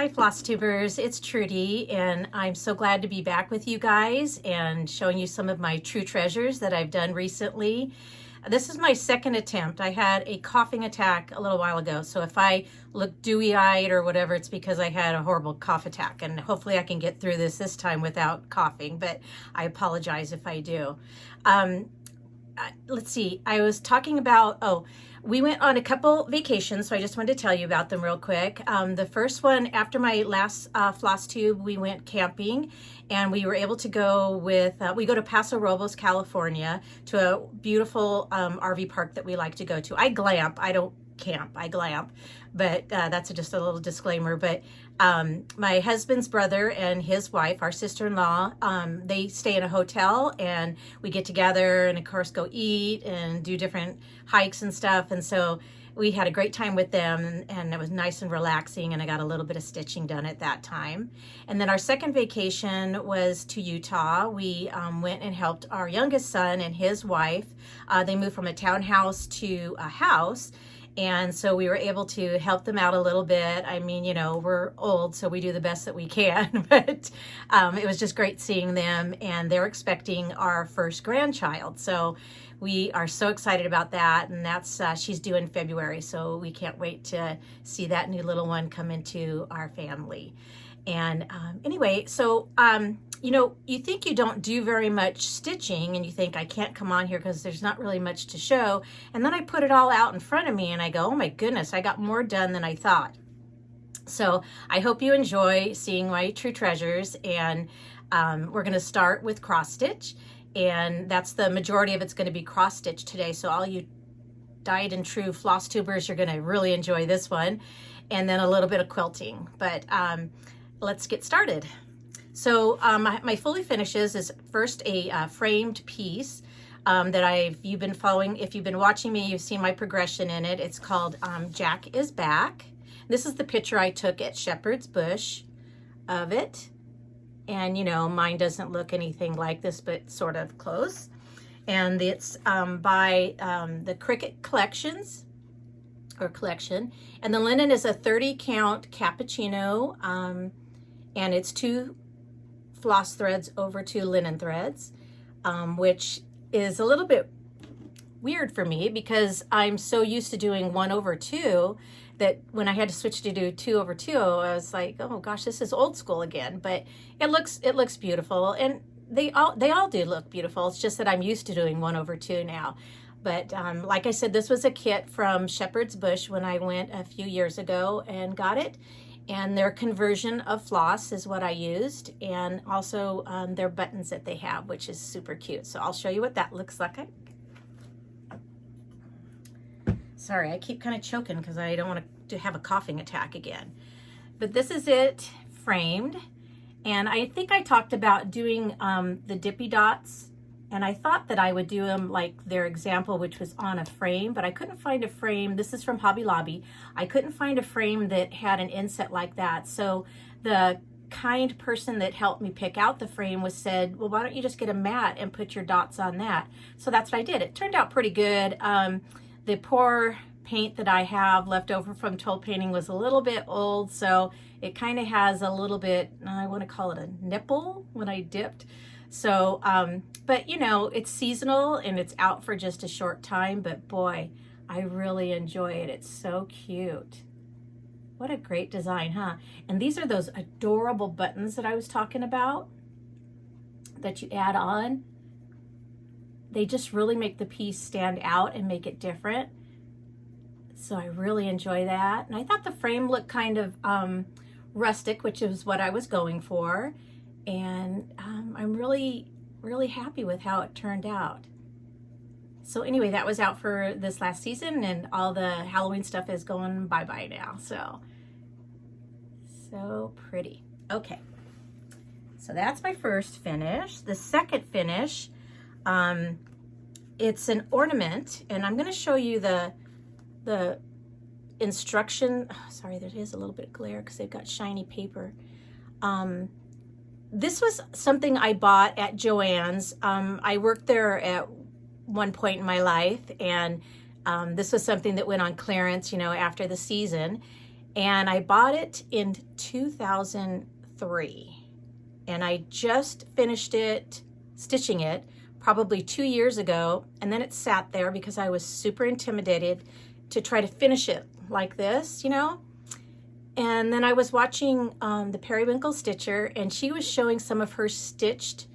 Hi Flosstubers, it's Trudy and I'm so glad to be back with you guys and showing you some of my true treasures that I've done recently. This is my second attempt. I had a coughing attack a little while ago, so if I look dewy-eyed or whatever, it's because I had a horrible cough attack, and hopefully I can get through this time without coughing, but I apologize if I do. Let's see, I was talking about, we went on a couple vacations, so I just wanted to tell you about them real quick. The first one, after my last Flosstube, we went camping, and we were able to go with, we go to Paso Robles, California, to a beautiful RV park that we like to go to. I glamp, I don't camp, I glamp, but that's just a little disclaimer. But my husband's brother and his wife, our sister-in-law, they stay in a hotel, and we get together and of course go eat and do different hikes and stuff. And so we had a great time with them, and it was nice and relaxing, and I got a little bit of stitching done at that time. And then our second vacation was to Utah. We went and helped our youngest son and his wife. They moved from a townhouse to a house, and so we were able to help them out a little bit. I mean, you know, we're old, so we do the best that we can, but it was just great seeing them, and they're expecting our first grandchild. So we are so excited about that, and that's she's due in February, so we can't wait to see that new little one come into our family. And anyway, so you know, you think you don't do very much stitching, and you think I can't come on here because there's not really much to show. And then I put it all out in front of me, and I go, oh my goodness, I got more done than I thought. So I hope you enjoy seeing my true treasures, and we're going to start with cross stitch, and that's the majority of it's going to be cross stitch today. So all you dyed and true Flosstubers, you're going to really enjoy this one, and then a little bit of quilting. But let's get started. So my fully finishes is first a framed piece that you've been following. If you've been watching me, you've seen my progression in it. It's called Jack is Back. This is the picture I took at Shepherd's Bush of it. And you know, mine doesn't look anything like this, but sort of close. And it's by the Cricket Collections, or collection. And the linen is a 30 count cappuccino, and it's 2 floss threads over 2 linen threads, which is a little bit weird for me because I'm so used to doing 1 over 2 that when I had to switch to do 2 over 2, I was like, oh gosh, this is old school again. But it looks beautiful, and they all do look beautiful. It's just that I'm used to doing 1 over 2 now. But like I said, this was a kit from Shepherd's Bush when I went a few years ago and got it. And their conversion of floss is what I used, and also their buttons that they have, which is super cute. So I'll show you what that looks like. Sorry, I keep kind of choking because I don't want to have a coughing attack again. But this is it framed, and I think I talked about doing the dippy dots, and I thought that I would do them like their example, which was on a frame, but I couldn't find a frame. This is from Hobby Lobby. I couldn't find a frame that had an inset like that. So the kind person that helped me pick out the frame said, well, why don't you just get a mat and put your dots on that? So that's what I did. It turned out pretty good. The poor paint that I have left over from toll painting was a little bit old, so it kind of has a little bit, I want to call it a nipple when I dipped. So, but you know, it's seasonal and it's out for just a short time, but boy, I really enjoy it. It's so cute. What a great design, huh? And these are those adorable buttons that I was talking about that you add on. They just really make the piece stand out and make it different. So I really enjoy that. And I thought the frame looked kind of rustic, which is what I was going for. And I'm really, really happy with how it turned out. So anyway, that was out for this last season, and all the Halloween stuff is going bye-bye now. So pretty. Okay, so that's my first finish. The second finish, it's an ornament, and I'm going to show you the instruction. Oh, sorry, there is a little bit of glare because they've got shiny paper. This was something I bought at Joann's. I worked there at one point in my life, and this was something that went on clearance, you know, after the season. And I bought it in 2003. And I just finished it, stitching it, probably 2 years ago. And then it sat there because I was super intimidated to try to finish it like this, you know? And then I was watching the Periwinkle Stitcher, and she was showing some of her stitched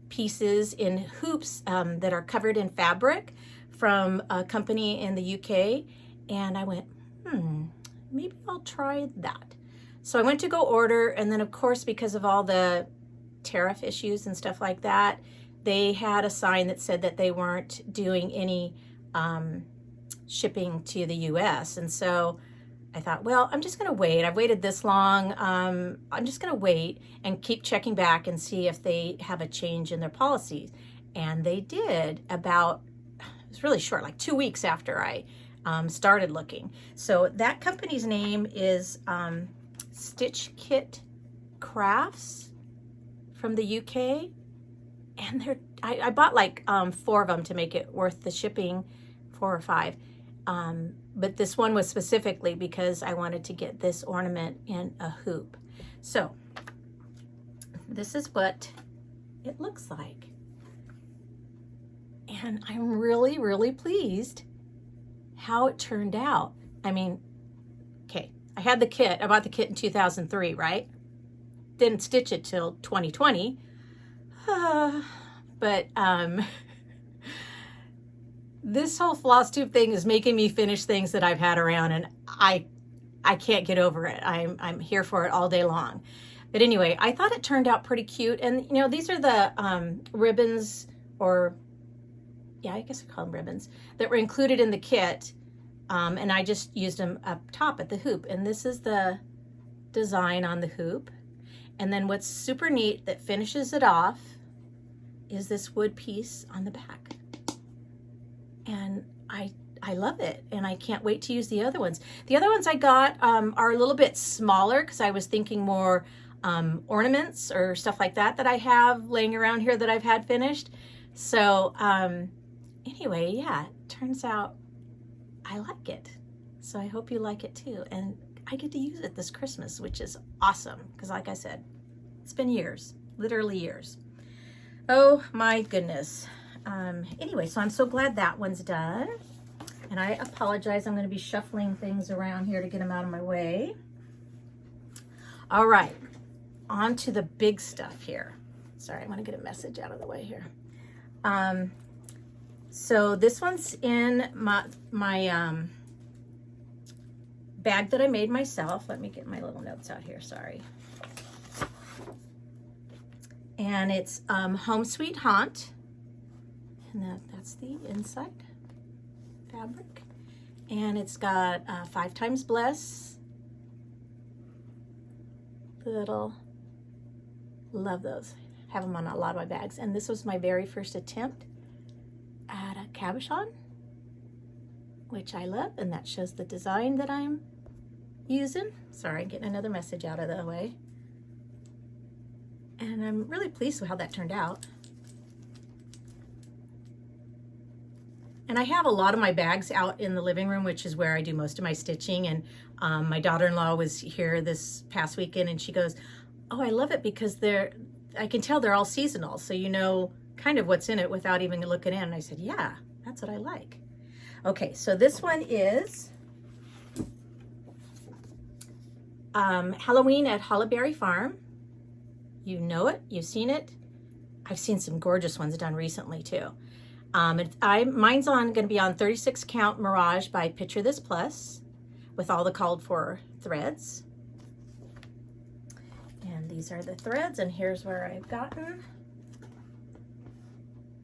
pieces in hoops that are covered in fabric from a company in the UK. And I went, maybe I'll try that. So I went to go order, and then of course, because of all the tariff issues and stuff like that, they had a sign that said that they weren't doing any shipping to the US. And so I thought, well, I'm just gonna wait. I've waited this long. I'm just gonna wait and keep checking back and see if they have a change in their policies. And they did about, it was really short, like 2 weeks after I started looking. So that company's name is Stitch Kit Crafts from the UK. And I bought like 4 of them to make it worth the shipping, 4 or 5. But this one was specifically because I wanted to get this ornament in a hoop. So this is what it looks like. And I'm really, really pleased how it turned out. I mean, okay, I had the kit. I bought the kit in 2003, right? Didn't stitch it till 2020. But this whole Flosstube thing is making me finish things that I've had around, and I can't get over it. I'm here for it all day long. But anyway, I thought it turned out pretty cute. And you know, these are the ribbons, or yeah, I guess I call them ribbons, that were included in the kit. And I just used them up top at the hoop. And this is the design on the hoop. And then what's super neat that finishes it off is this wood piece on the back. And I love it, and I can't wait to use the other ones. The other ones I got are a little bit smaller because I was thinking more ornaments or stuff like that I have laying around here that I've had finished. So anyway, yeah, it turns out I like it. So I hope you like it too. And I get to use it this Christmas, which is awesome because like I said, it's been years, literally years. Oh my goodness. Anyway, so I'm so glad that one's done. And I apologize, I'm going to be shuffling things around here to get them out of my way. All right, on to the big stuff here. Sorry, I want to get a message out of the way here. So this one's in my bag that I made myself. Let me get my little notes out here, sorry. And it's Home Sweet Haunt. And that's the inside fabric. And it's got 5 times Bless. Love those. Have them on a lot of my bags. And this was my very first attempt at a cabochon, which I love. And that shows the design that I'm using. Sorry, getting another message out of the way. And I'm really pleased with how that turned out. And I have a lot of my bags out in the living room, which is where I do most of my stitching. And my daughter-in-law was here this past weekend, and she goes, oh, I love it because I can tell they're all seasonal. So you know kind of what's in it without even looking in. And I said, yeah, that's what I like. Okay, so this one is Halloween at Hollyberry Farm. You know it, you've seen it. I've seen some gorgeous ones done recently too. Mine's going to be on 36 count Mirage by Picture This Plus with all the called for threads. And these are the threads, and here's where I've gotten.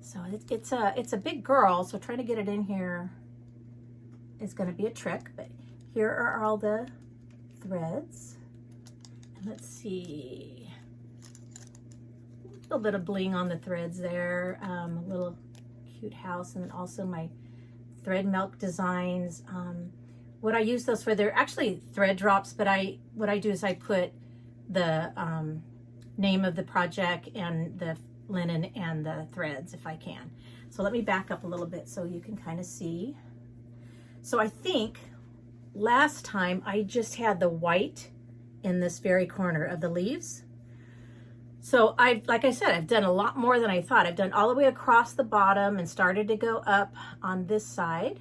So it's a big girl, so trying to get it in here is going to be a trick, but here are all the threads. And let's see, a little bit of bling on the threads there, a little cute house, and then also my thread milk designs. What I use those for, they're actually thread drops, but what I do is I put the name of the project and the linen and the threads if I can. So let me back up a little bit so you can kind of see. So I think last time I just had the white in this very corner of the leaves. So like I said, I've done a lot more than I thought. I've done all the way across the bottom and started to go up on this side.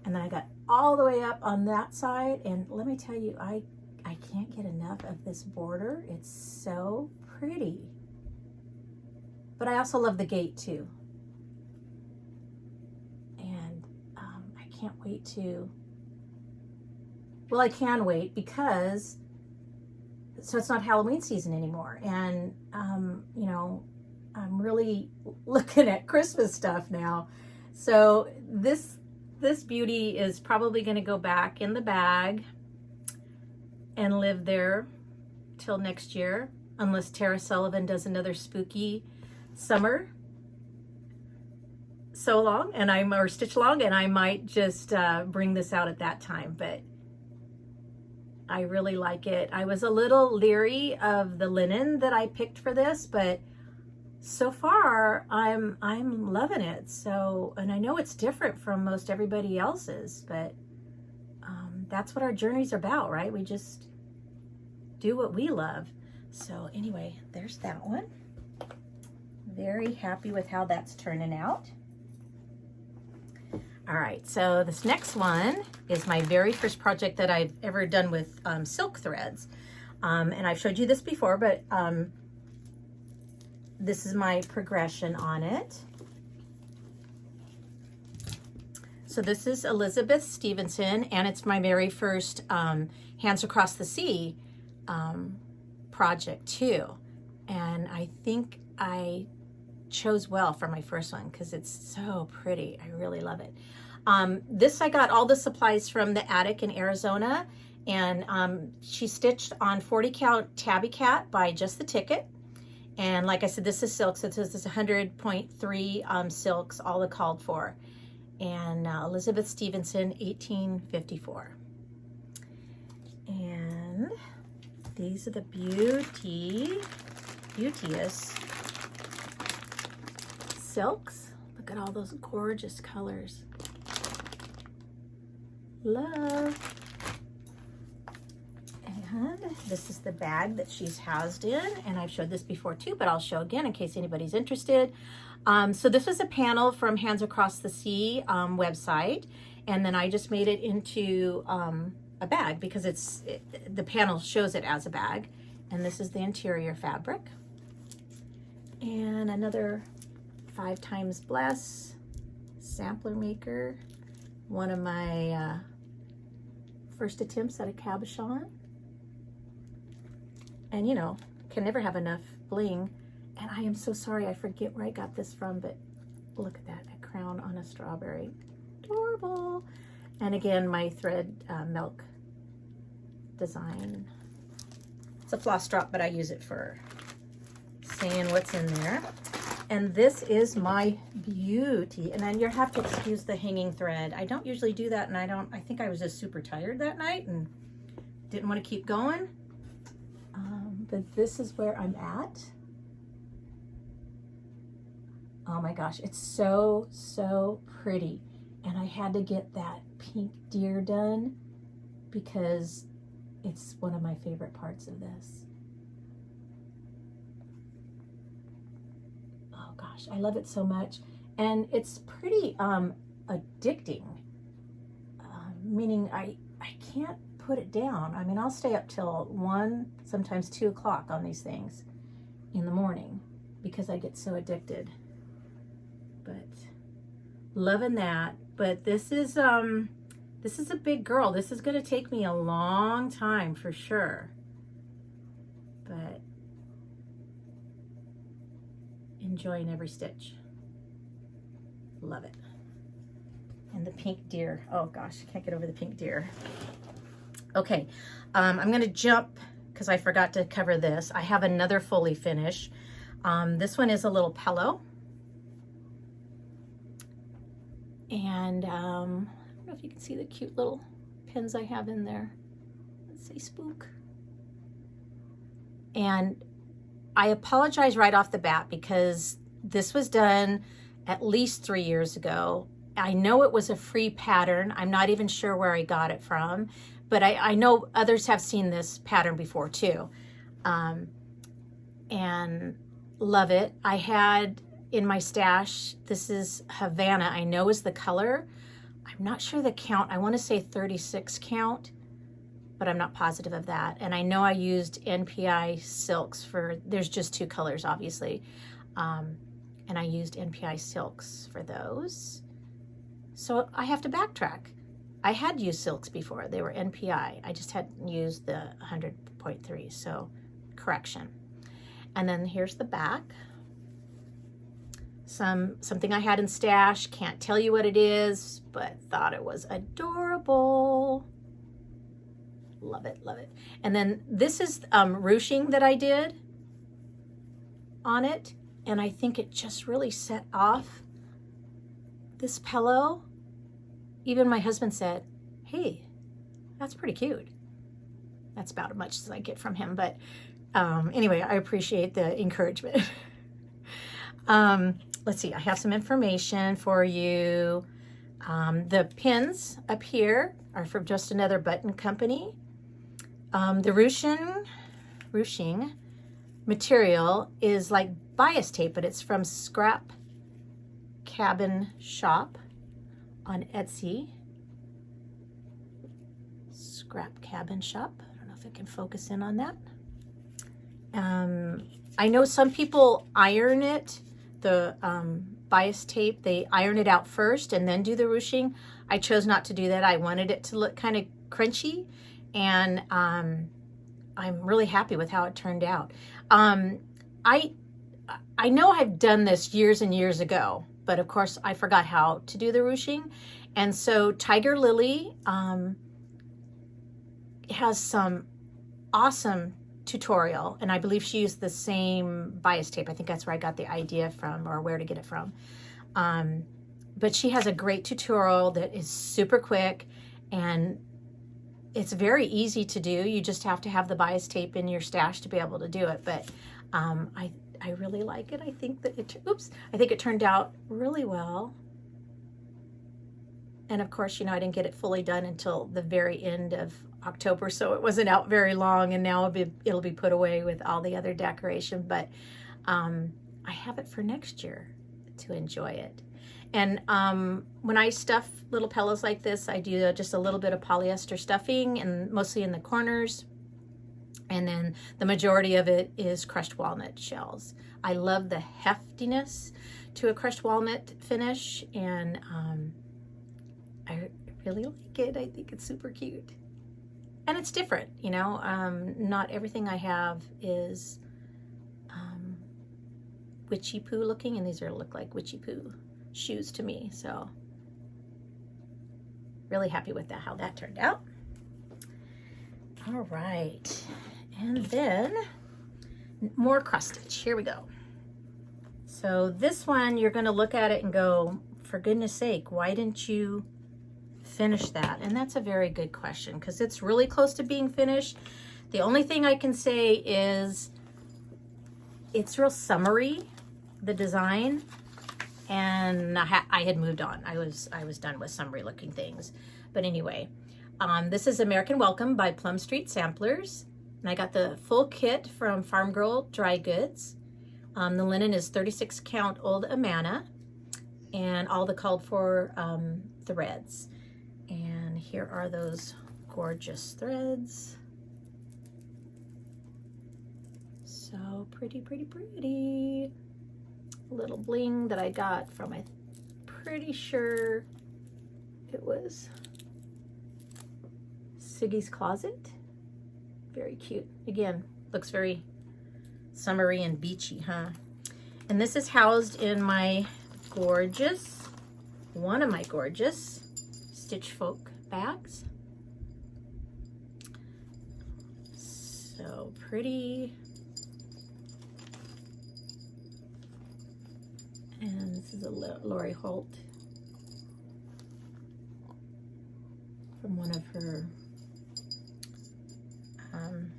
And then I got all the way up on that side. And let me tell you, I can't get enough of this border. It's so pretty. But I also love the gate too. And I can't wait to, well, I can wait because, so it's not Halloween season anymore. And, you know, I'm really looking at Christmas stuff now. So this beauty is probably going to go back in the bag and live there till next year, unless Tara Sullivan does another spooky summer sew along or stitch along, and I might just bring this out at that time. But I really like it. I was a little leery of the linen that I picked for this, but so far I'm loving it. So, and I know it's different from most everybody else's, but that's what our journey's about, right? We just do what we love. So anyway, there's that one. Very happy with how that's turning out. All right, so this next one is my very first project that I've ever done with silk threads. And I've showed you this before, but this is my progression on it. So this is Elizabeth Stevenson, and it's my very first Hands Across the Sea project too. And I think I chose well for my first one because it's so pretty. I really love it. This, I got all the supplies from the attic in Arizona, and she stitched on 40 count Tabby Cat by Just the Ticket. And like I said, this is silk, so this is 100.3 silks, all the called for. And Elizabeth Stevenson, 1854. And these are the beauteous silks. Look at all those gorgeous colors. Love. And this is the bag that she's housed in, and I've showed this before too, but I'll show again in case anybody's interested. So this was a panel from Hands Across the Sea website, and then I just made it into a bag because the panel shows it as a bag. And this is the interior fabric. And another 5 times Bless sampler maker. One of my first attempts at a cabochon. And you know, can never have enough bling. And I am so sorry, I forget where I got this from, but look at that, a crown on a strawberry. Adorable. And again, my thread milk design. It's a floss drop, but I use it for seeing what's in there. And this is my beauty. And then you have to excuse the hanging thread. I don't usually do that, and I think I was just super tired that night and didn't want to keep going. But this is where I'm at. Oh my gosh, it's so, so pretty. And I had to get that pink deer done because it's one of my favorite parts of this. Oh gosh, I love it so much. And it's pretty addicting, meaning I can't put it down. I mean, I'll stay up till 1, sometimes 2 o'clock on these things in the morning because I get so addicted. But loving that. But this is a big girl. This is going to take me a long time for sure. But enjoying every stitch. Love it. And the pink deer. Oh gosh, I can't get over the pink deer. Okay, I'm going to jump because I forgot to cover this. I have another fully finish. This one is a little pillow. And I don't know if you can see the cute little pins I have in there. Let's say spook. And I apologize right off the bat because this was done at least 3 years ago. I know it was a free pattern. I'm not even sure where I got it from, but I know others have seen this pattern before too. And love it. I had in my stash, this is Havana, I know is the color. I'm not sure the count. I want to say 36 count, but I'm not positive of that. And I know I used NPI silks for, there's just 2 colors, obviously. And I used NPI silks for those. So I have to backtrack. I had used silks before. They were NPI. I just hadn't used the 100.3, so correction. And then here's the back. Something I had in stash, can't tell you what it is, but thought it was adorable. Love it, love it. And then this is ruching that I did on it, and I think it just really set off this pillow. Even my husband said, hey, that's pretty cute. That's about as much as I get from him, but anyway, I appreciate the encouragement. Let's see, I have some information for you. The pins up here are from Just Another Button Company. The ruching material is like bias tape, but it's from Scrap Cabin Shop on Etsy. Scrap Cabin Shop. I don't know if I can focus in on that. I know some people iron it, the bias tape, they iron it out first and then do the ruching. I chose not to do that. I wanted it to look kind of crunchy, and I'm really happy with how it turned out. I know I've done this years and years ago, but of course I forgot how to do the ruching. And so Tiger Lily has some awesome tutorial, and I believe she used the same bias tape. I think that's where I got the idea from, or where to get it from. But she has a great tutorial that is super quick, and it's very easy to do. You just have to have the bias tape in your stash to be able to do it. But I really like it. I think that I think it turned out really well. And of course, you know, I didn't get it fully done until the very end of October, so it wasn't out very long, and now it'll be put away with all the other decoration. But I have it for next year to enjoy it. And when I stuff little pillows like this, I do just a little bit of polyester stuffing, and mostly in the corners. And then the majority of it is crushed walnut shells. I love the heftiness to a crushed walnut finish, and I really like it. I think it's super cute. And it's different, you know. Not everything I have is witchy poo looking, and these look like witchy poo shoes to me. So really happy with that, how that turned out. All right, and then more cross stitch. Here we go. So this one, you're going to look at it and go, for goodness sake, why didn't you finish that? And that's a very good question, because it's really close to being finished. The only thing I can say is it's real summery, the design, and I had moved on. I was done with summery looking things. But anyway, this is American Welcome by Plum Street Samplers, and I got the full kit from Farm Girl Dry Goods. The linen is 36 count old Amana, and all the called for threads. And here are those gorgeous threads. So pretty, pretty, pretty. A little bling that I got from, I'm pretty sure it was Siggy's Closet. Very cute. Again, looks very summery and beachy, huh? And this is housed in my gorgeous, one of my gorgeous Stitch Folk bags. So pretty. And this is a Lori Holt from one of her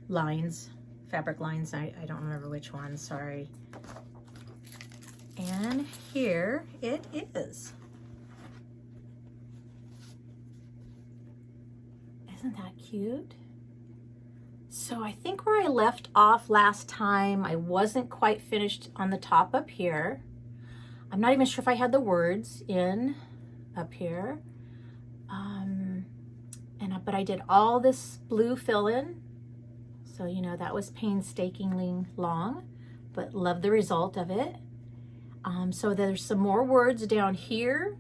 lines, fabric lines. I don't remember which one, sorry. And here it is. Isn't that cute? So I think where I left off last time, I wasn't quite finished on the top up here. I'm not even sure if I had the words in up here. But I did all this blue fill-in. So, you know, that was painstakingly long, but love the result of it. So there's some more words down here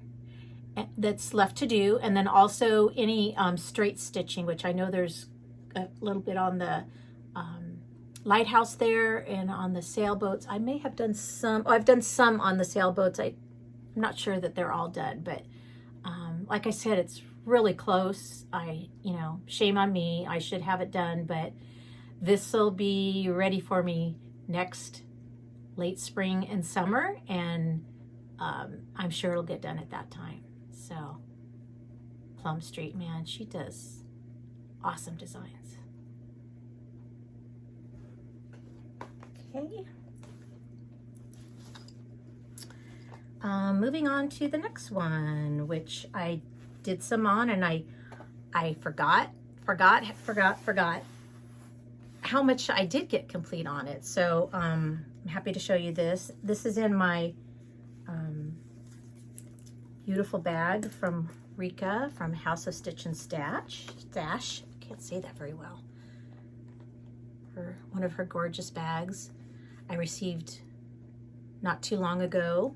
that's left to do. And then also any straight stitching, which I know there's a little bit on the lighthouse there and on the sailboats. I may have done some, I've done some on the sailboats. I'm not sure that they're all done, but like I said, it's really close. You know, shame on me. I should have it done, but this will be ready for me next late spring and summer, and I'm sure it'll get done at that time. So Plum Street, man, she does awesome designs. Okay. Moving on to the next one, which I did some on, and I forgot how much I did get complete on it. So I'm happy to show you this. This is in my beautiful bag from Rika from House of Stitch and Stash. I can't say that very well. One of her gorgeous bags I received not too long ago.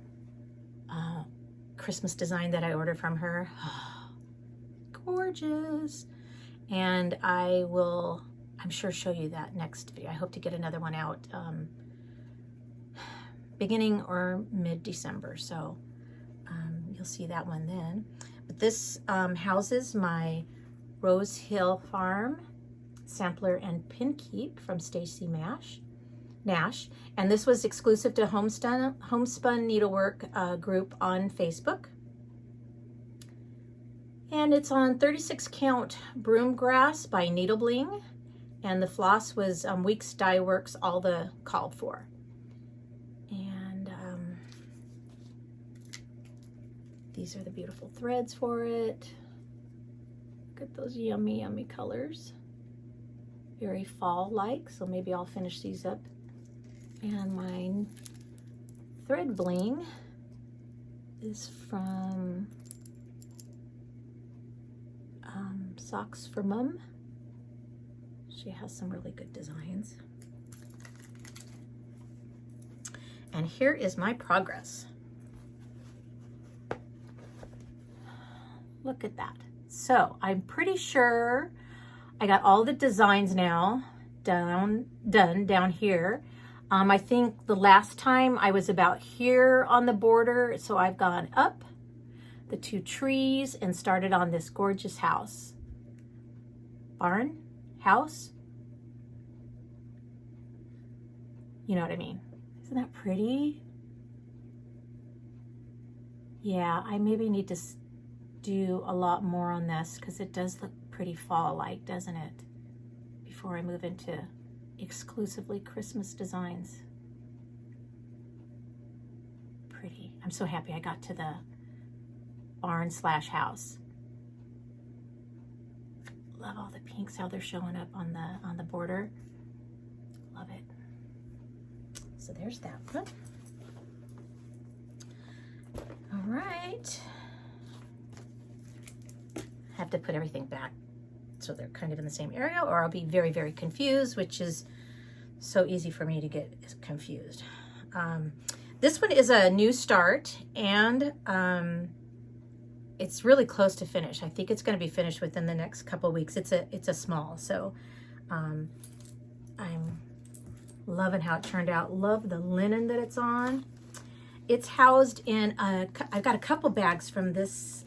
Christmas design that I ordered from her. Gorgeous. And I will, I'm sure, show you that next video. I hope to get another one out beginning or mid-December. So you'll see that one then. But this houses my Rose Hill Farm sampler and pin keep from Stacy Nash. And this was exclusive to Homespun Needlework group on Facebook. And it's on 36 count Broomgrass by Needle Bling. And the floss was Weeks Dye Works, all the called for. And these are the beautiful threads for it. Look at those yummy, yummy colors. Very fall-like, so maybe I'll finish these up. And my thread bling is from Socks for Mum. She has some really good designs. And here is my progress. Look at that. So I'm pretty sure I got all the designs now done down here. I think the last time I was about here on the border, so I've gone up the two trees and started on this gorgeous house. Barn? House? You know what I mean? Isn't that pretty? Yeah, I maybe need to do a lot more on this because it does look pretty fall-like, doesn't it? Before I move into exclusively Christmas designs. Pretty. I'm so happy I got to the barn / house. Love all the pinks, how they're showing up on the border. Love it. So there's that one. All right. Have to put everything back so they're kind of in the same area, or I'll be very, very confused, which is so easy for me to get confused. This one is a new start, and it's really close to finish. I think it's going to be finished within the next couple weeks. It's a small, so I'm loving how it turned out. Love the linen that it's on. It's housed in I've got a couple bags from this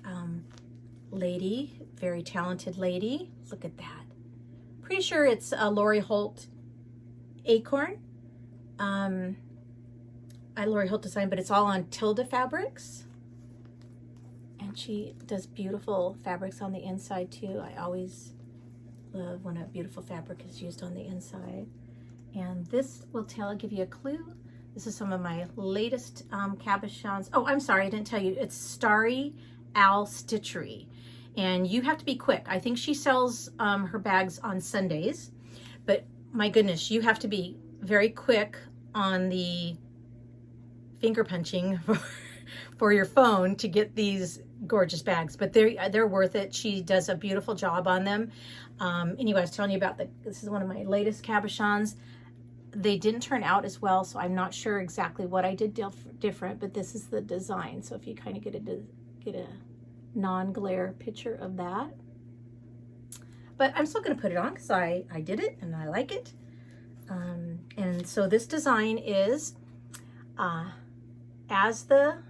lady, very talented lady. Look at that. Pretty sure it's a Lori Holt Acorn. Lori Holt design, but it's all on Tilda fabrics. And she does beautiful fabrics on the inside too. I always love when a beautiful fabric is used on the inside. And this will give you a clue. This is some of my latest cabochons. Oh, I'm sorry, I didn't tell you. It's Starry Owl Stitchery. and you have to be quick. I think she sells her bags on Sundays, but my goodness, you have to be very quick on the finger punching for your phone to get these gorgeous bags, but they're worth it. She does a beautiful job on them. Anyway, I was telling you about this is one of my latest cabochons. They didn't turn out as well, so I'm not sure exactly what I did different, but this is the design. So if you kind of get a non-glare picture of that. But I'm still going to put it on because I did it and I like it. And so this design is As the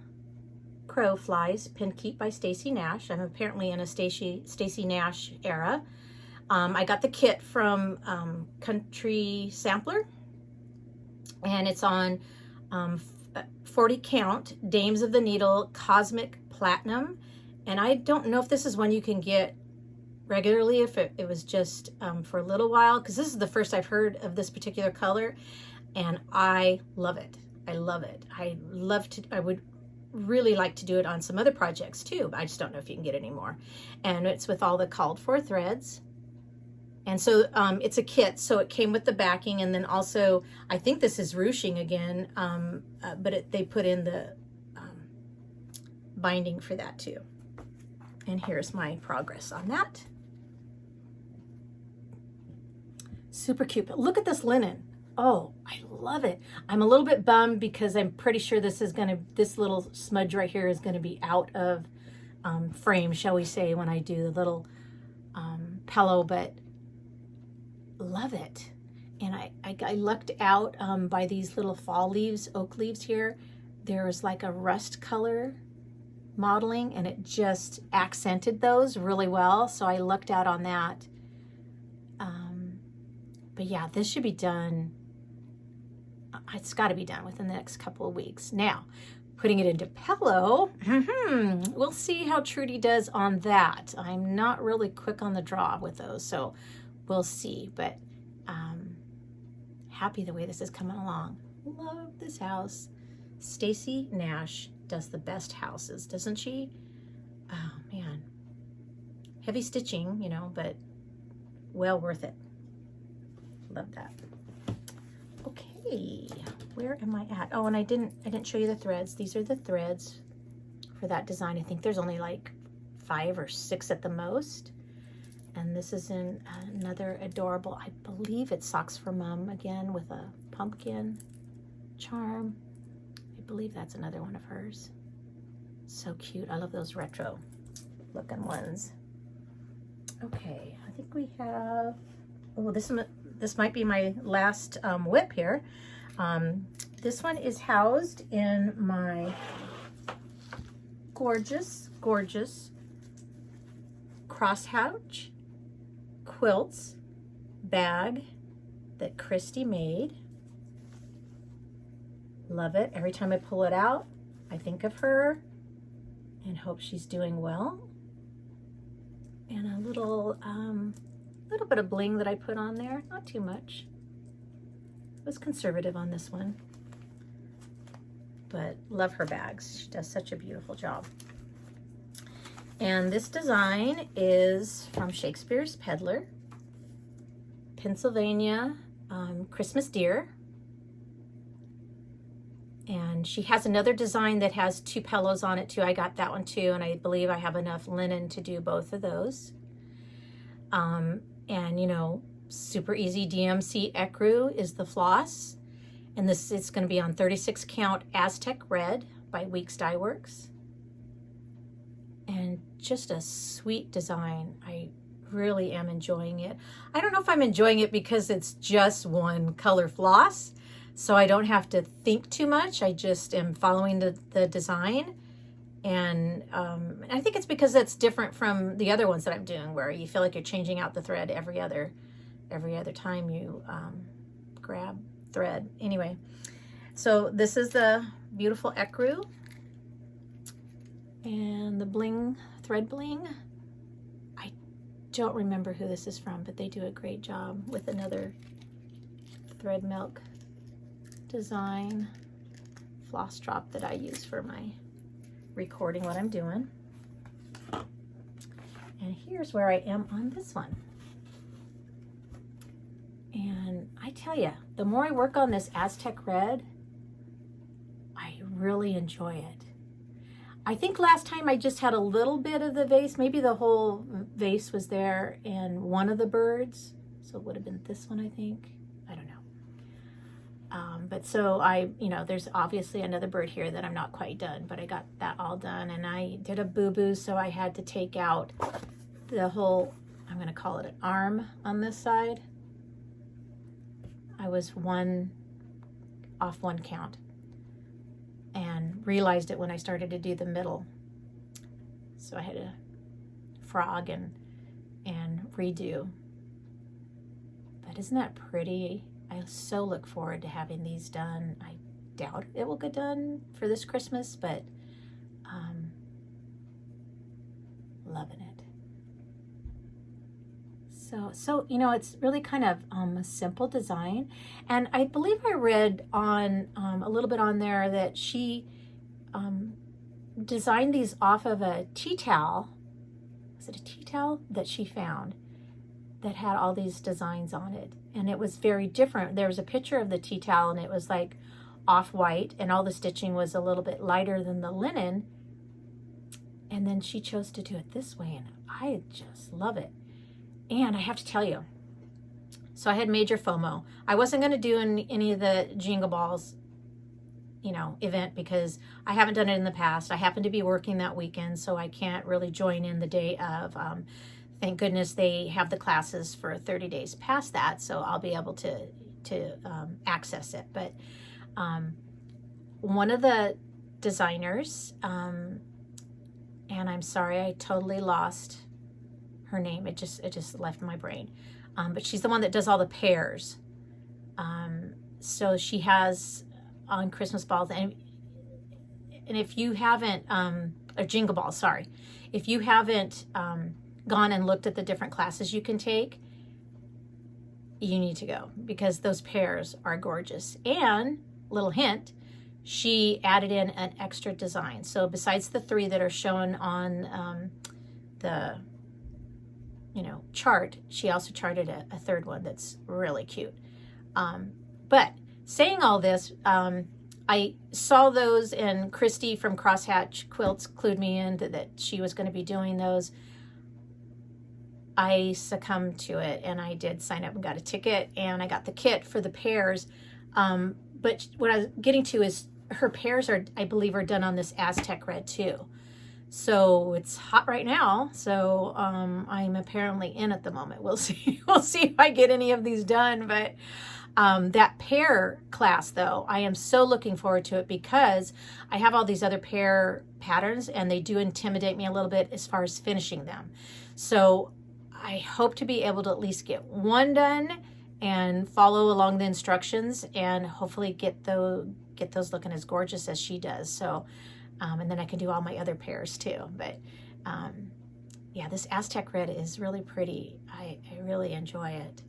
Crow Flies, Pin Keep by Stacy Nash. I'm apparently in a Stacy Nash era. I got the kit from Country Sampler, and it's on 40 count Dames of the Needle Cosmic Platinum. And I don't know if this is one you can get regularly, if it was just for a little while, because this is the first I've heard of this particular color, and I love it. I love it. I would really like to do it on some other projects too, but I just don't know if you can get it anymore. And it's with all the called for threads. And so it's a kit, so it came with the backing, and then also I think this is ruching again, but they put in the binding for that too. And here's my progress on that. Super cute. But look at this linen. Oh, I love it. I'm a little bit bummed because I'm pretty sure this little smudge right here is gonna be out of frame, shall we say, when I do the little pillow, but love it. And I lucked out by these little fall leaves, oak leaves here. There's like a rust color modeling, and it just accented those really well, so I lucked out on that. But yeah, this should be done. It's got to be done within the next couple of weeks. Now, putting it into pillow, we'll see how Trudy does on that. I'm not really quick on the draw with those, so we'll see. But happy the way this is coming along. Love this house. Stacy Nash does the best houses, doesn't she? Oh man, heavy stitching, you know, but well worth it. Love that. Okay, where am I at? Oh, and I didn't show you the threads. These are the threads for that design. I think there's only like 5 or 6 at the most. And this is in another adorable, I believe it's Socks for Mom again, with a pumpkin charm. I believe that's another one of hers. So cute. I love those retro looking ones. Okay, I think we have, oh, this might be my last whip here. This one is housed in my gorgeous crosshatch quilts bag that Christy made. Love it. Every time I pull it out, I think of her and hope she's doing well. And a little bit of bling that I put on there, not too much. I was conservative on this one, but love her bags. She does such a beautiful job. And this design is from Shakespeare's Peddler, Pennsylvania Christmas Deer. And she has another design that has 2 pillows on it too. I got that one too, and I believe I have enough linen to do both of those. And you know, super easy DMC ecru is the floss. And it's going to be on 36 count Aztec Red by Weeks Dye Works. And just a sweet design. I really am enjoying it. I don't know if I'm enjoying it because it's just one color floss, so I don't have to think too much. I just am following the design. And I think it's because it's different from the other ones that I'm doing, where you feel like you're changing out the thread every other time you grab thread. Anyway, so this is the beautiful ecru and the bling, thread bling. I don't remember who this is from, but they do a great job with another thread milk design floss drop that I use for my recording what I'm doing. And here's where I am on this one. And I tell you, the more I work on this Aztec red, I really enjoy it. I think last time I just had a little bit of the vase, maybe the whole vase was there in one of the birds. So it would have been this one, I think. I don't know. But so there's obviously another bird here that I'm not quite done, but I got that all done. And I did a boo-boo, so I had to take out the whole, I'm going to call it an arm on this side. I was off one count and realized it when I started to do the middle. So I had to frog and redo. But isn't that pretty? I so look forward to having these done. I doubt it will get done for this Christmas, but loving it. So it's really kind of a simple design. And I believe I read on a little bit on there that she designed these off of a tea towel. Was it a tea towel that she found that had all these designs on it? And it was very different. There was a picture of the tea towel and it was like off-white and all the stitching was a little bit lighter than the linen. And then she chose to do it this way and I just love it. And I have to tell you, so I had major FOMO. I wasn't going to do any of the Jingle Balls, event because I haven't done it in the past. I happen to be working that weekend, so I can't really join in the day of. Thank goodness they have the classes for 30 days past that, so I'll be able to access it. But one of the designers, and I'm sorry, I totally lost her name. It just left my brain. But she's the one that does all the pairs. So she has on Christmas balls, and if you haven't, or Jingle Balls, sorry, if you haven't gone and looked at the different classes you can take, you need to go because those pairs are gorgeous. And little hint, she added in an extra design. So besides the 3 that are shown on the chart, she also charted a 3rd one that's really cute. But saying all this, I saw those, and Christy from Crosshatch Quilts clued me in that she was going to be doing those. I succumbed to it, and I did sign up and got a ticket, and I got the kit for the pairs. But what I was getting to is her pairs I believe are done on this Aztec red too. So it's hot right now. So I'm apparently in at the moment. We'll see. We'll see if I get any of these done. But that pair class, though, I am so looking forward to it because I have all these other pair patterns and they do intimidate me a little bit as far as finishing them. So I hope to be able to at least get one done and follow along the instructions and hopefully get those looking as gorgeous as she does. So, and then I can do all my other pairs too. But yeah, this Aztec red is really pretty. I really enjoy it.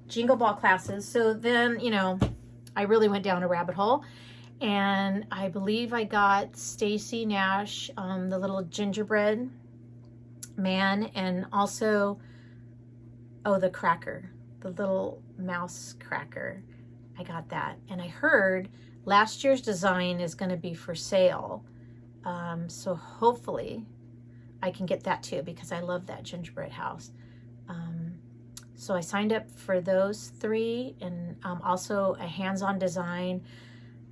Jingle Ball classes. So then, I really went down a rabbit hole, and I believe I got Stacy Nash, the little gingerbread man, and also, the cracker, the little mouse cracker. I got that. And I heard last year's design is going to be for sale. So hopefully I can get that too, because I love that gingerbread house. So I signed up for those 3, and also a hands-on design.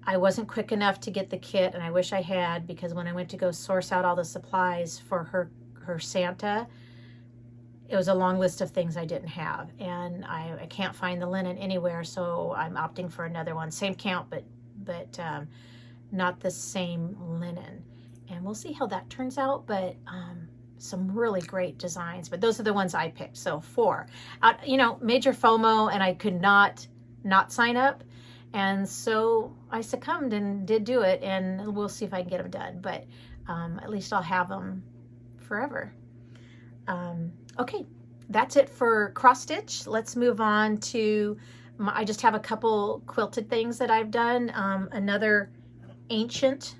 I wasn't quick enough to get the kit, and I wish I had, because when I went to go source out all the supplies for her Santa, it was a long list of things I didn't have, and I can't find the linen anywhere, so I'm opting for another one. Same count, but not the same linen. And we'll see how that turns out, but some really great designs. But those are the ones I picked, so 4. Major FOMO, and I could not sign up. And so I succumbed and did do it, and we'll see if I can get them done. But at least I'll have them forever. Okay, that's it for cross stitch. Let's move on to, I just have a couple quilted things that I've done. Another ancient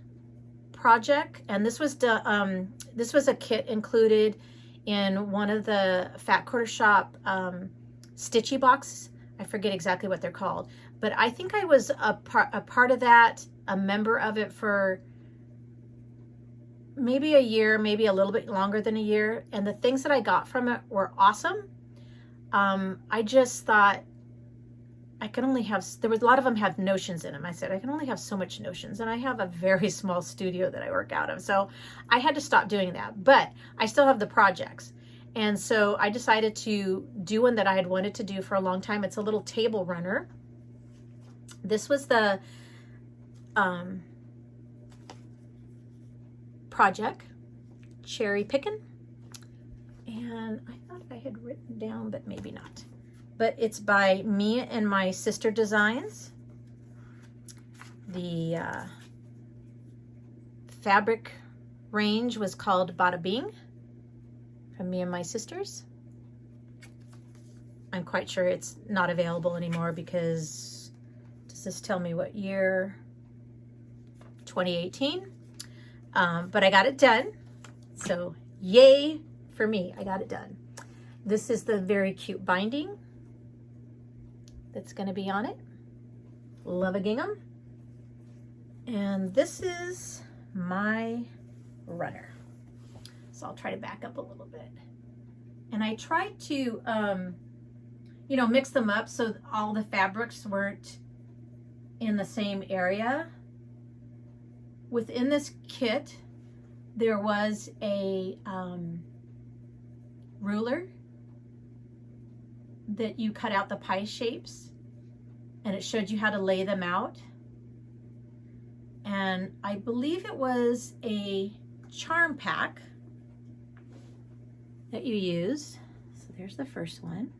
project, and this was a kit included in one of the Fat Quarter Shop stitchy boxes. I forget exactly what they're called, but I think I was a part of that, a member of it for maybe a year, maybe a little bit longer than a year, and the things that I got from it were awesome. I just thought I could only have, there was a lot of them have notions in them. I said, I can only have so much notions, and I have a very small studio that I work out of. So I had to stop doing that, but I still have the projects. And so I decided to do one that I had wanted to do for a long time. It's a little table runner. This was the project, Cherry Pickin'. And I thought I had written down, but maybe not. But it's by me and my sister designs. The fabric range was called Bada Bing, from me and my sisters. I'm quite sure it's not available anymore because, does this tell me what year? 2018. But I got it done. So yay for me, I got it done. This is the very cute binding that's going to be on it. Love a gingham. And this is my runner. So I'll try to back up a little bit. And I tried to, you know, mix them up so all the fabrics weren't in the same area. Within this kit, there was a ruler that you cut out the pie shapes, and it showed you how to lay them out. And I believe it was a charm pack that you use. So there's the first one.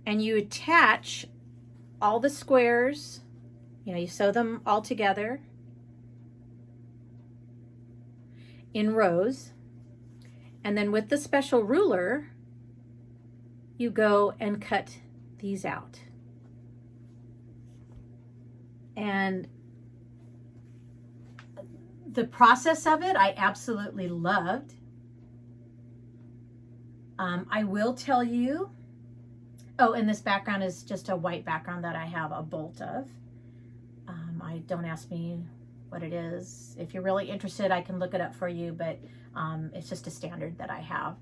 And you attach all the squares, you know, you sew them all together in rows. And then with the special ruler, you go and cut these out. And the process of it, I absolutely loved. I will tell you, oh, and this background is just a white background that I have a bolt of. Don't ask me what it is. If you're really interested, I can look it up for you, but it's just a standard that I have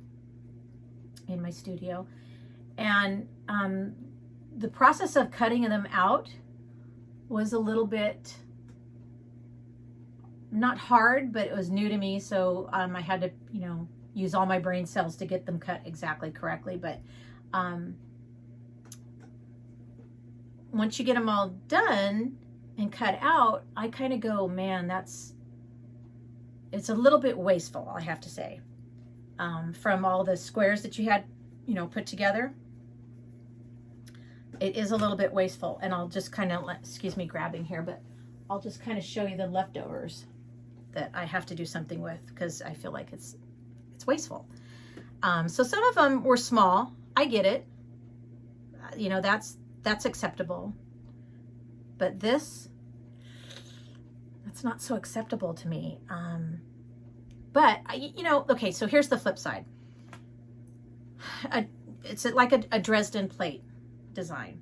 in my studio. And the process of cutting them out was a little bit, not hard, but it was new to me. So I had to, you know, use all my brain cells to get them cut exactly correctly. But once you get them all done and cut out, I kind of go, man, it's a little bit wasteful, I have to say, from all the squares that you had, you know, put together. It is a little bit wasteful, and I'll just kind of, excuse me grabbing here, but I'll just kind of show you the leftovers that I have to do something with because I feel like it's wasteful. So some of them were small. I get it. You know, that's acceptable. But that's not so acceptable to me. But you know, okay, so here's the flip side. It's like a Dresden plate design.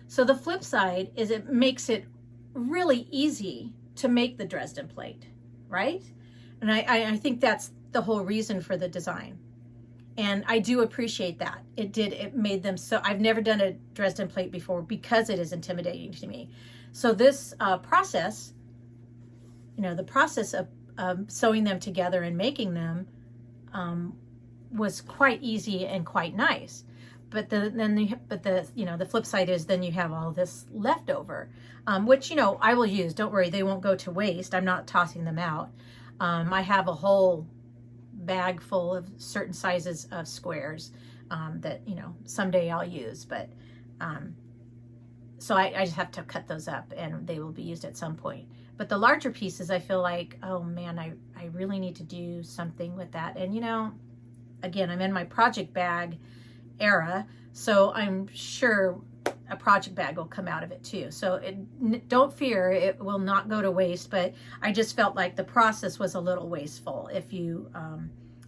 So the flip side is it makes it really easy to make the Dresden plate, right? And I think that's the whole reason for the design. And I do appreciate that. It made them so, I've never done a Dresden plate before because it is intimidating to me. So this process, you know, the process of sewing them together and making them was quite easy and quite nice. But the flip side is then you have all this leftover, which, you know, I will use. Don't worry, they won't go to waste. I'm not tossing them out. I have a whole bag full of certain sizes of squares that, you know, someday I'll use. But so I just have to cut those up and they will be used at some point. But the larger pieces, I feel like, oh man, I really need to do something with that. And, you know, again, I'm in my project bag era, so I'm sure a project bag will come out of it too. So don't fear, it will not go to waste, but I just felt like the process was a little wasteful if you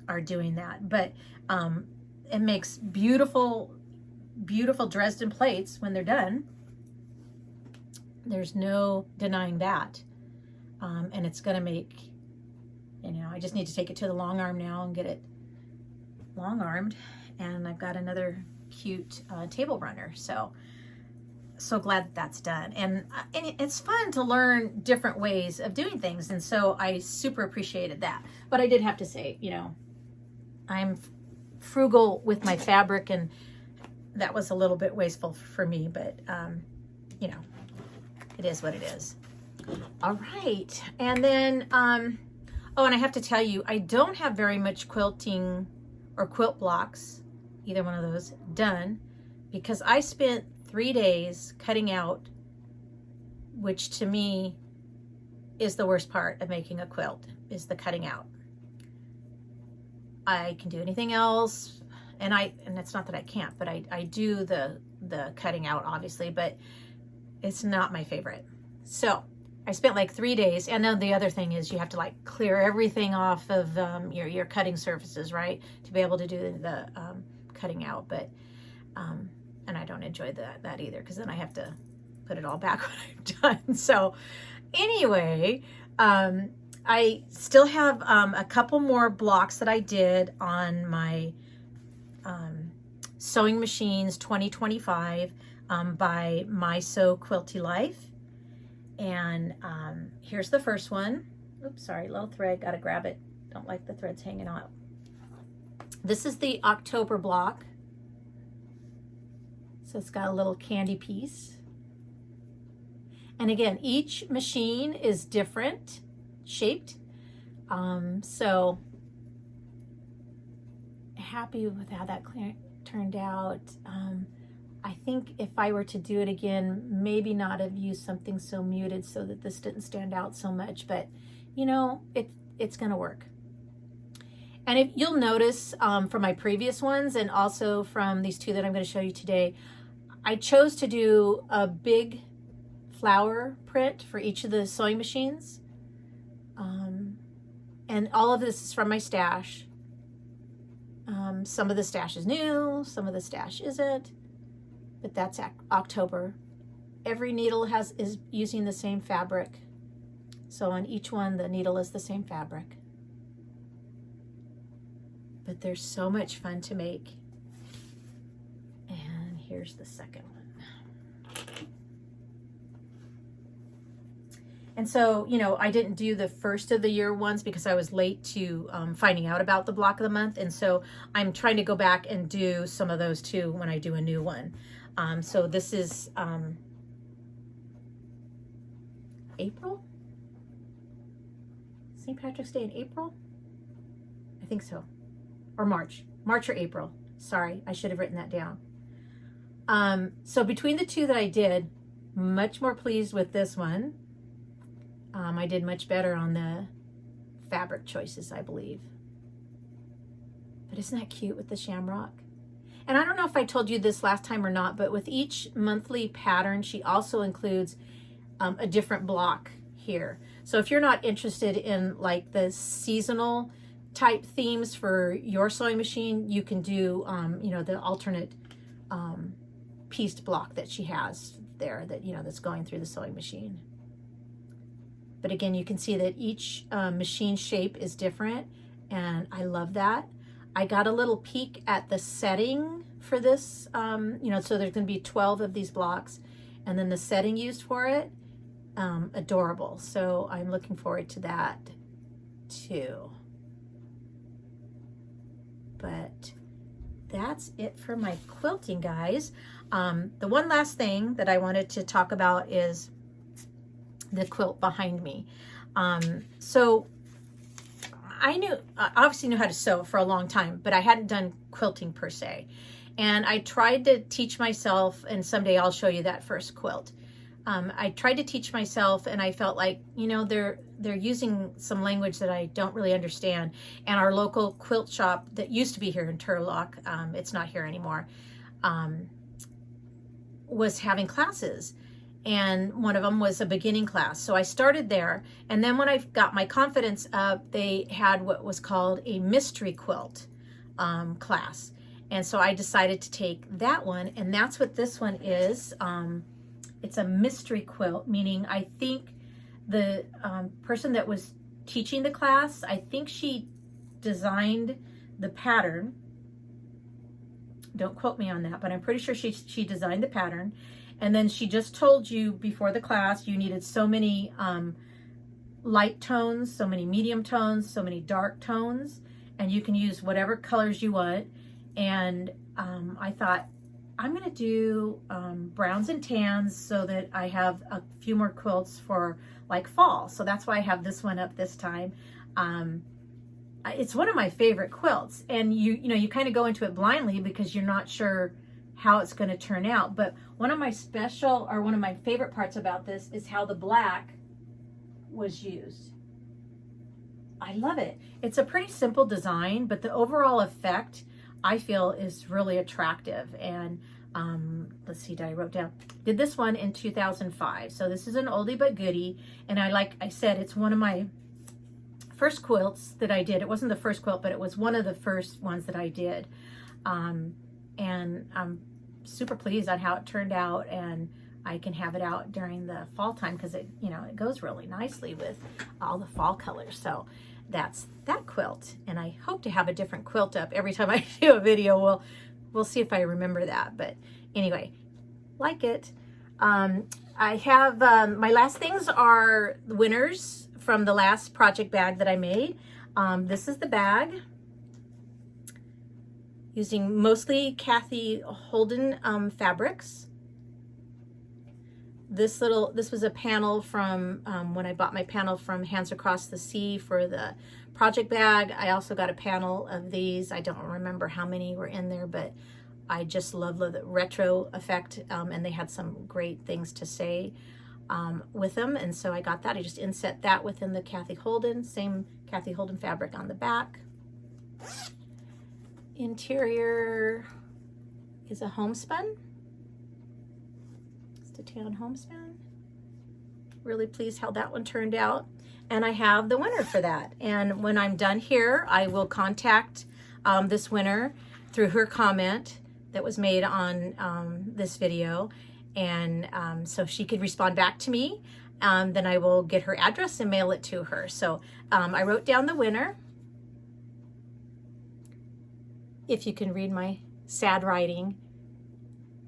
are doing that. But it makes beautiful, beautiful Dresden plates when they're done. There's no denying that. And it's going to make, you know, I just need to take it to the long arm now and get it long armed. And I've got another cute table runner. So glad that that's done. And it's fun to learn different ways of doing things. And so I super appreciated that. But I did have to say, you know, I'm frugal with my fabric, and that was a little bit wasteful for me, but you know, it is what it is. All right. And then, oh, and I have to tell you, I don't have very much quilting or quilt blocks, either one of those, done, because I spent 3 days cutting out, which to me is the worst part of making a quilt, is the cutting out. I can do anything else, and it's not that I can't, but I do the cutting out, obviously, but it's not my favorite. So I spent like 3 days, and then the other thing is you have to like clear everything off of your cutting surfaces, right, to be able to do the cutting out. But and I don't enjoy that either, because then I have to put it all back when I'm done. So anyway, I still have a couple more blocks that I did on my Sewing Machines 2025 by My Sew Quilty Life. And here's the first one. Oops, sorry, little thread, gotta grab it. Don't like the threads hanging out. This is the October block. So it's got a little candy piece. And again, each machine is different shaped. So happy with how that turned out. I think if I were to do it again, maybe not have used something so muted so that this didn't stand out so much, but you know, it's gonna work. And if you'll notice from my previous ones, and also from these two that I'm going to show you today, I chose to do a big flower print for each of the sewing machines. And all of this is from my stash. Some of the stash is new, some of the stash isn't, but that's October. Every needle is using the same fabric. So on each one, the needle is the same fabric. But they're so much fun to make. And here's the second one. And so, you know, I didn't do the first of the year ones because I was late to finding out about the block of the month. And so I'm trying to go back and do some of those too when I do a new one. So this is April? St. Patrick's Day in April? I think so. Or March or April. Sorry, I should have written that down. So between the two that I did, much more pleased with this one. I did much better on the fabric choices, I believe. But isn't that cute with the shamrock? And I don't know if I told you this last time or not, but with each monthly pattern, she also includes a different block here. So if you're not interested in like the seasonal type themes for your sewing machine, you can do, you know, the alternate pieced block that she has there that, you know, that's going through the sewing machine. But again, you can see that each machine shape is different, and I love that. I got a little peek at the setting for this, you know, so there's going to be 12 of these blocks, and then the setting used for it, adorable. So I'm looking forward to that too. But that's it for my quilting, guys. The one last thing that I wanted to talk about is the quilt behind me. So I obviously knew how to sew for a long time, but I hadn't done quilting per se. And I tried to teach myself, and someday I'll show you that first quilt. I tried to teach myself, and I felt like, you know, they're using some language that I don't really understand. And our local quilt shop that used to be here in Turlock, it's not here anymore. was having classes, and one of them was a beginning class. So I started there, and then when I got my confidence up, they had what was called a mystery quilt class. And so I decided to take that one, and that's what this one is. It's a mystery quilt, meaning I think the person that was teaching the class, I think she designed the pattern. Don't quote me on that, but I'm pretty sure she designed the pattern. And then she just told you before the class you needed so many light tones, so many medium tones, so many dark tones, and you can use whatever colors you want. And I thought, I'm gonna do browns and tans so that I have a few more quilts for like fall. So that's why I have this one up this time. It's one of my favorite quilts, and you kind of go into it blindly because you're not sure how it's going to turn out. But one of my favorite parts about this is how the black was used. I love it. It's a pretty simple design, but the overall effect I feel is really attractive. And let's see, I did this one in 2005. So this is an oldie but goodie. And like I said, it's one of my first quilts that I did. It wasn't the first quilt, but it was one of the first ones that I did. And I'm super pleased on how it turned out, and I can have it out during the fall time because it goes really nicely with all the fall colors. So that's that quilt, and I hope to have a different quilt up every time I do a video. We'll see if I remember that, but anyway, like it. I have my last things are the winners from the last project bag that I made. This is the bag, using mostly Kathy Holden fabrics. This was a panel from when I bought my panel from Hands Across the Sea for the project bag. I also got a panel of these. I don't remember how many were in there, but I just love the retro effect, and they had some great things to say with them, and so I got that. I just inset that within the Kathy Holden, same Kathy Holden fabric on the back. Interior is a homespun. It's a tan homespun. Really pleased how that one turned out. And I have the winner for that. And when I'm done here, I will contact this winner through her comment that was made on this video. And so she could respond back to me. Then I will get her address and mail it to her. So I wrote down the winner. If you can read my sad writing.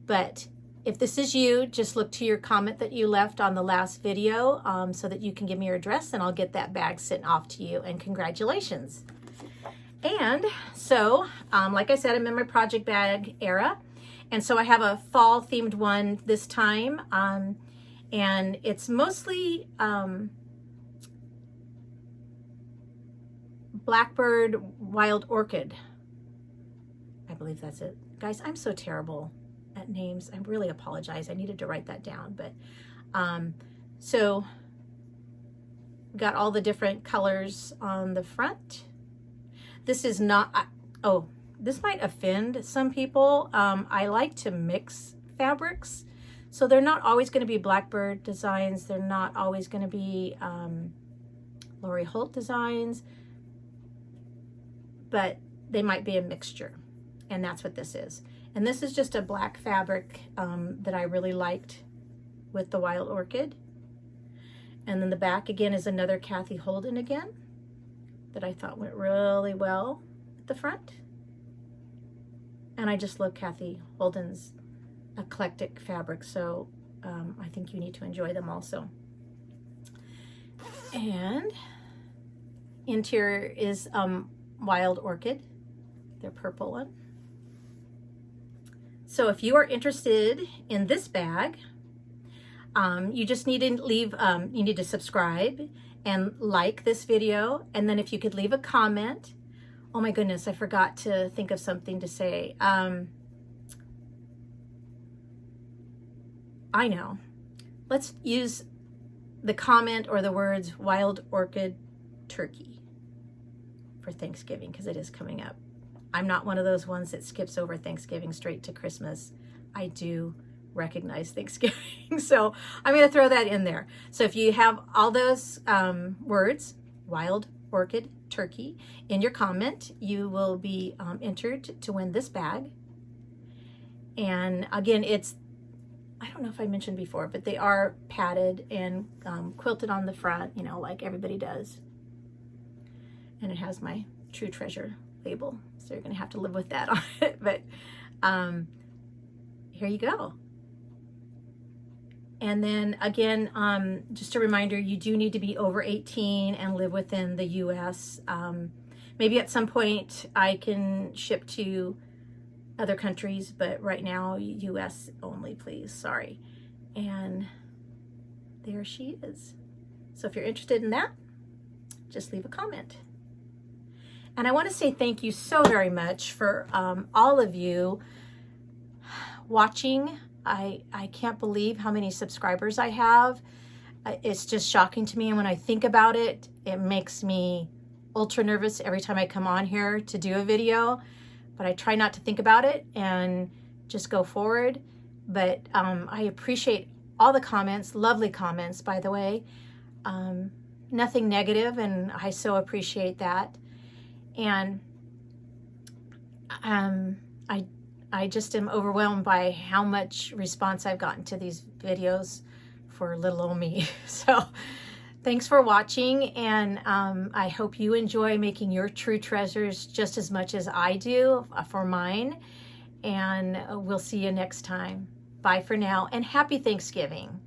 But if this is you, just look to your comment that you left on the last video so that you can give me your address, and I'll get that bag sent off to you, and congratulations. And so, like I said, I'm in my project bag era, and so I have a fall themed one this time, and it's mostly Blackbird Wild Orchid. I believe that's it. Guys, I'm so terrible at names. I really apologize. I needed to write that down. But so got all the different colors on the front. This is not, this might offend some people. I like to mix fabrics. So they're not always going to be Blackbird designs. They're not always going to be Lori Holt designs. But they might be a mixture. And that's what this is. And this is just a black fabric that I really liked with the Wild Orchid. And then the back again is another Kathy Holden again that I thought went really well at the front. And I just love Kathy Holden's eclectic fabric, so I think you need to enjoy them also. And interior is Wild Orchid, their purple one. So if you are interested in this bag, you just need to leave, you need to subscribe and like this video. And then if you could leave a comment. Oh my goodness, I forgot to think of something to say. I know. Let's use the comment or the words Wild Orchid Turkey for Thanksgiving, because it is coming up. I'm not one of those ones that skips over Thanksgiving straight to Christmas. I do recognize Thanksgiving. So I'm going to throw that in there. So if you have all those words, wild orchid turkey, in your comment, you will be entered to win this bag. And again, it's, I don't know if I mentioned before, but they are padded and quilted on the front, you know, like everybody does. And it has my True Treasure label, so you're going to have to live with that on it. But here you go. And then again, just a reminder, you do need to be over 18 and live within the US. Maybe at some point I can ship to other countries, but right now US only, please. Sorry. And there she is. So if you're interested in that, just leave a comment. And I want to say thank you so very much for all of you watching. I can't believe how many subscribers I have. It's just shocking to me, and when I think about it, it makes me ultra nervous every time I come on here to do a video. But I try not to think about it and just go forward. But I appreciate all the comments, lovely comments, by the way. Nothing negative, and I so appreciate that. And I just am overwhelmed by how much response I've gotten to these videos for little old me. So thanks for watching, and I hope you enjoy making your true treasures just as much as I do for mine. And we'll see you next time. Bye for now, and happy Thanksgiving.